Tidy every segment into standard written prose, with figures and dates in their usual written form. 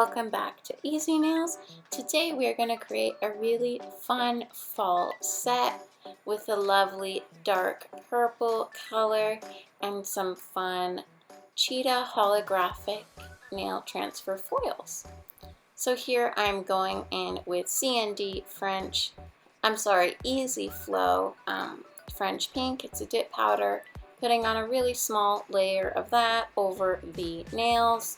welcome back to Easy Nails. Today we are going to create a really fun fall set with a lovely dark purple color and some fun cheetah holographic nail transfer foils. So here I'm going in with CND Easy Flow French Pink. It's a dip powder, putting on a really small layer of that over the nails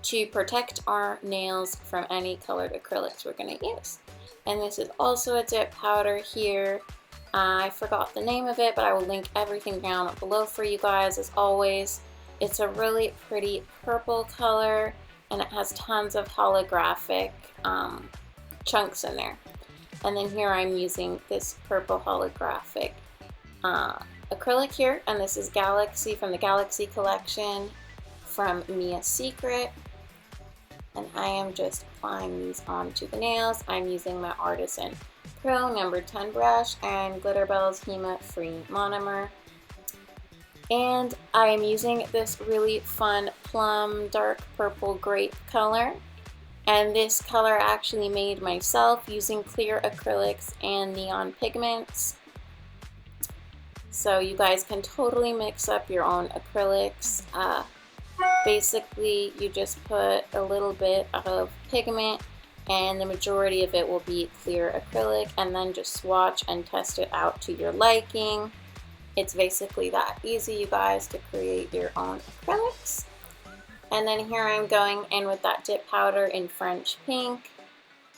to protect our nails from any colored acrylics we're going to use. And this is also a dip powder here. I forgot the name of it, but I will link everything down below for you guys as always. It's a really pretty purple color and it has tons of holographic chunks in there. And then here I'm using this purple holographic acrylic here, and this is Galaxy from the Galaxy collection from Mia Secret. And I am just applying these onto the nails. I'm using my Artisan Pro number 10 brush and gliterbells Hema free monomer. And I am using this really fun plum dark purple grape color. And this color I actually made myself using clear acrylics and neon pigments. So you guys can totally mix up your own acrylics. Basically, you just put a little bit of pigment and the majority of it will be clear acrylic, and then just swatch and test it out to your liking. It's basically that easy, you guys, to create your own acrylics. And then here I'm going in with that dip powder in French Pink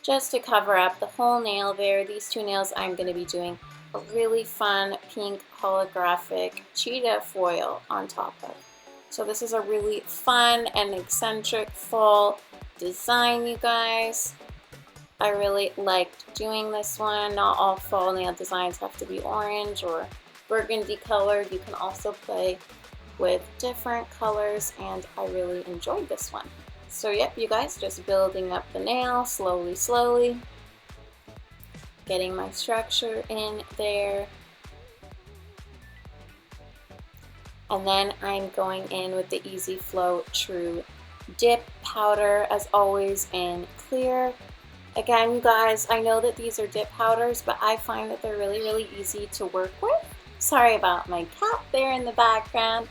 just to cover up the whole nail there. These two nails I'm going to be doing a really fun pink holographic cheetah foil on top of. So this is a really fun and eccentric fall design, you guys. I really liked doing this one. Not all fall nail designs have to be orange or burgundy colored. You can also play with different colors, and I really enjoyed this one. So yep, you guys, just building up the nail slowly, getting my structure in there. And then I'm going in with the Easy Flow True Dip Powder, as always, in clear. Again, you guys, I know that these are dip powders, but I find that they're really easy to work with. Sorry about my cat there in the background.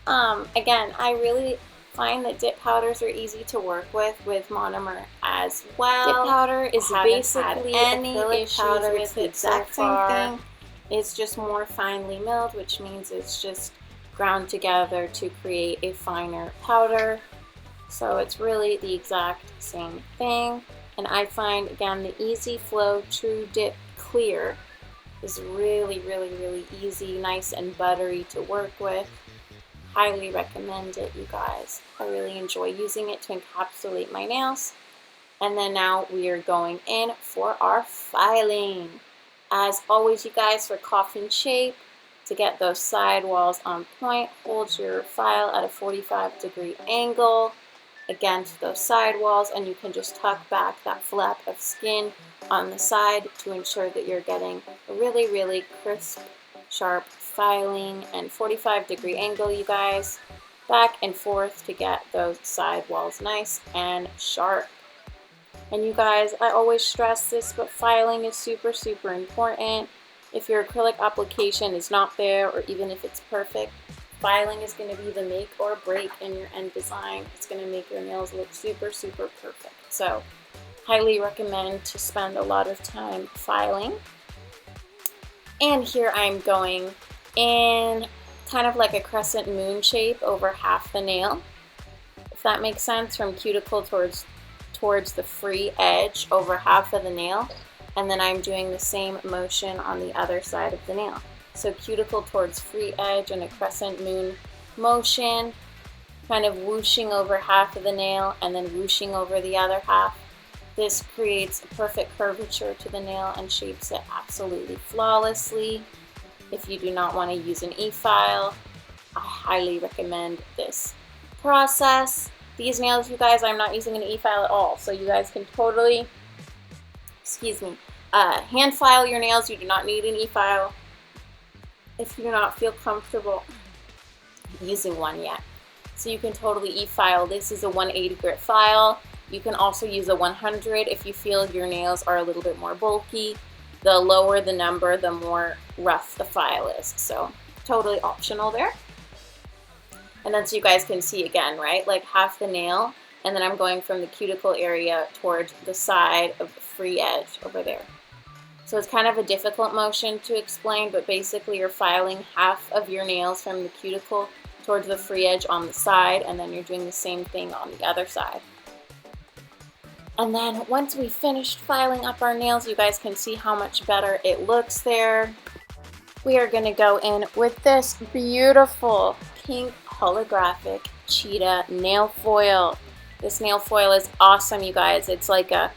Again, I really find that dip powders are easy to work with monomer as well. Dip powder is basically any powder. It's the exact same thing. It's just more finely milled, which means it's just ground together to create a finer powder. So it's really the exact same thing. And I find, again, the Easy Flow True Dip Clear is really easy, nice and buttery to work with. Highly recommend it, you guys. I really enjoy using it to encapsulate my nails. And then now we are going in for our filing. As always, you guys, for coffin shape, to get those side walls on point, hold your file at a 45-degree angle against those side walls, and you can just tuck back that flap of skin on the side to ensure that you're getting a really crisp, sharp filing and 45-degree angle, you guys, back and forth to get those side walls nice and sharp. And you guys, I always stress this, but filing is super important. If your acrylic application is not there, or even if it's perfect, filing is going to be the make or break in your end design. It's going to make your nails look super perfect. So highly recommend to spend a lot of time filing. And here I'm going in kind of like a crescent moon shape over half the nail, if that makes sense, from cuticle towards the free edge over half of the nail. And then I'm doing the same motion on the other side of the nail. So cuticle towards free edge and a crescent moon motion, kind of whooshing over half of the nail and then whooshing over the other half. This creates a perfect curvature to the nail and shapes it absolutely flawlessly. If you do not want to use an e-file, I highly recommend this process. These nails, you guys, I'm not using an e-file at all, so you guys can totally, hand file your nails. You do not need an e-file if you do not feel comfortable using one yet. So you can totally e-file. This is a 180 grit file. You can also use a 100 if you feel your nails are a little bit more bulky. The lower the number, the more rough the file is. So totally optional there. And then so you guys can see again, right? Like half the nail, and then I'm going from the cuticle area towards the side of the free edge over there. So it's kind of a difficult motion to explain, but basically you're filing half of your nails from the cuticle towards the free edge on the side, and then you're doing the same thing on the other side. And then once we finished filing up our nails, you guys can see how much better it looks there. We are gonna go in with this beautiful pink holographic cheetah nail foil. This nail foil is awesome, you guys. It's like a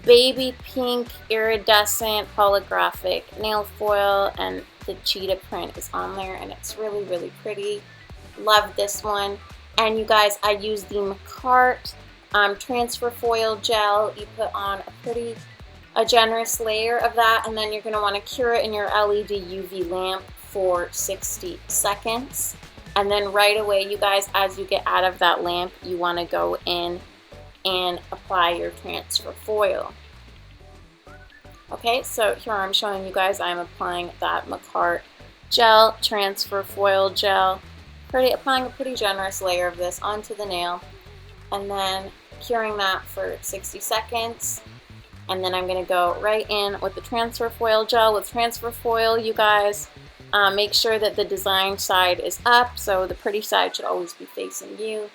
baby pink iridescent holographic nail foil, and the cheetah print is on there, and it's really, really pretty. Love this one. And you guys, I use the Makartt transfer foil gel. You put on a generous layer of that, and then you're going to want to cure it in your LED UV lamp for 60 seconds. And then right away, you guys, as you get out of that lamp, you want to go in and apply your transfer foil. Okay, so here I'm showing you guys I'm applying that Makartt gel, transfer foil gel, applying a pretty generous layer of this onto the nail, and then curing that for 60 seconds. And then I'm going to go right in with the transfer foil gel. With transfer foil, you guys, make sure that the design side is up, so the pretty side should always be facing you.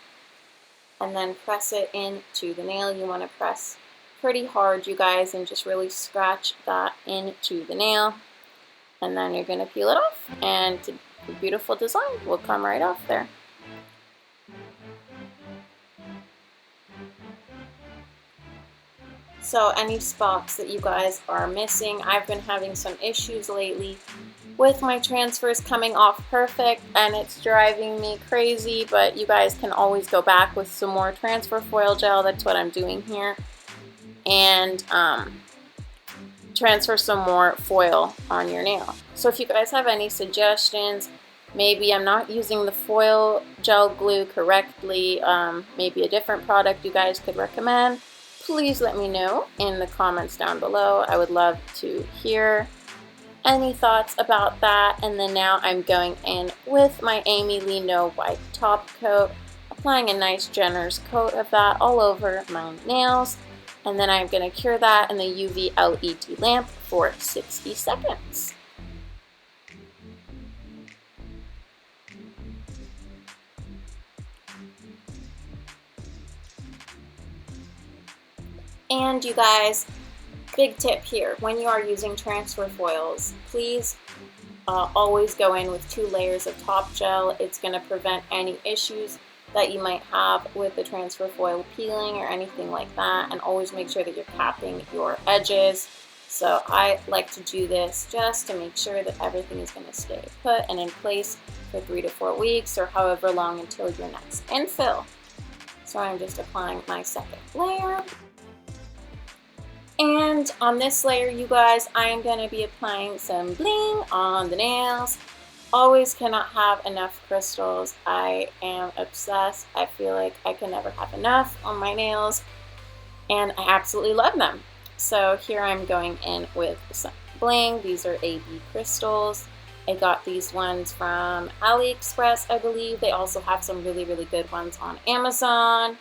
And then press it into the nail. You want to press pretty hard, you guys, and just really scratch that into the nail. And then you're going to peel it off, and the beautiful design will come right off there. So any spots that you guys are missing, I've been having some issues lately with my transfers coming off perfect, and it's driving me crazy, but you guys can always go back with some more transfer foil gel. That's what I'm doing here. And transfer some more foil on your nail. So if you guys have any suggestions, maybe I'm not using the foil gel glue correctly, maybe a different product you guys could recommend, please let me know in the comments down below. I would love to hear any thoughts about that. And then now I'm going in with my aimeili No Wipe top coat, applying a nice generous coat of that all over my nails. And then I'm going to cure that in the UV LED lamp for 60 seconds. And you guys, big tip here, when you are using transfer foils, please always go in with 2 layers of top gel. It's going to prevent any issues that you might have with the transfer foil peeling or anything like that, and always make sure that you're capping your edges. So I like to do this just to make sure that everything is going to stay put and in place for 3 to 4 weeks or however long until your next infill. So I'm just applying my second layer. And on this layer, you guys, I am going to be applying some bling on the nails. Always cannot have enough crystals. I am obsessed. I feel like I can never have enough on my nails, and I absolutely love them. So here I'm going in with some bling. These are AB crystals. I got these ones from AliExpress, I believe. They also have some really, really good ones on Amazon.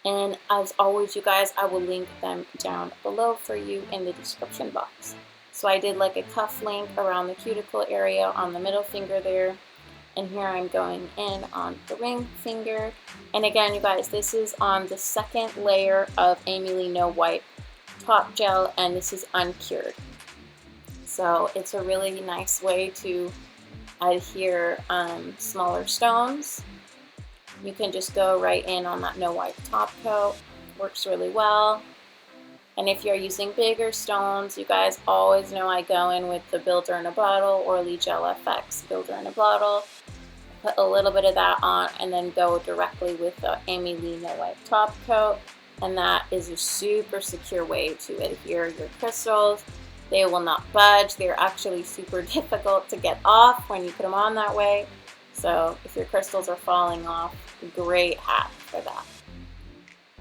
And as always, you guys, I will link them down below for you in the description box. So I did like a cuff link around the cuticle area on the middle finger there. And here I'm going in on the ring finger. And again, you guys, this is on the second layer of aimeili No Wipe top gel, and this is uncured. So it's a really nice way to adhere smaller stones. You can just go right in on that No Wipe top coat. Works really well. And if you're using bigger stones, you guys always know I go in with the Builder in a Bottle or Lee Gel FX Builder in a Bottle. Put a little bit of that on and then go directly with the aimeili No Wipe top coat. And that is a super secure way to adhere your crystals. They will not budge. They're actually super difficult to get off when you put them on that way. So if your crystals are falling off, great hat for that.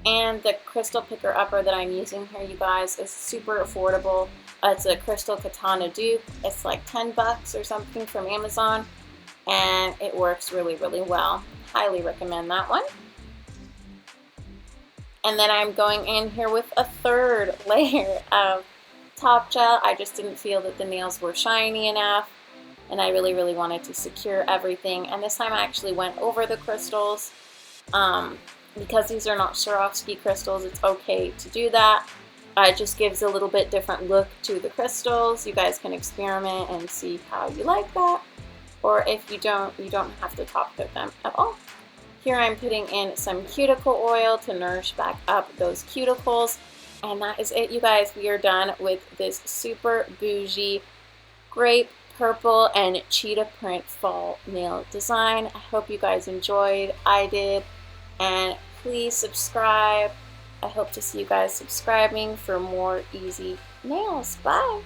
And the crystal picker upper that I'm using here, you guys, is super affordable. It's a crystal katana dupe. It's like 10 bucks or something from Amazon, and it works really, really well. Highly recommend that one. And then I'm going in here with a third layer of top gel. I just didn't feel that the nails were shiny enough, and I really, really wanted to secure everything. And this time I actually went over the crystals. Because these are not Swarovski crystals, it's okay to do that. It just gives a little bit different look to the crystals. You guys can experiment and see how you like that. Or if you don't have to top coat them at all. Here I'm putting in some cuticle oil to nourish back up those cuticles. And that is it, you guys. We are done with this super bougie grape, purple, and cheetah print fall nail design. I hope you guys enjoyed. I did. And please subscribe. I hope to see you guys subscribing for more easy nails. Bye!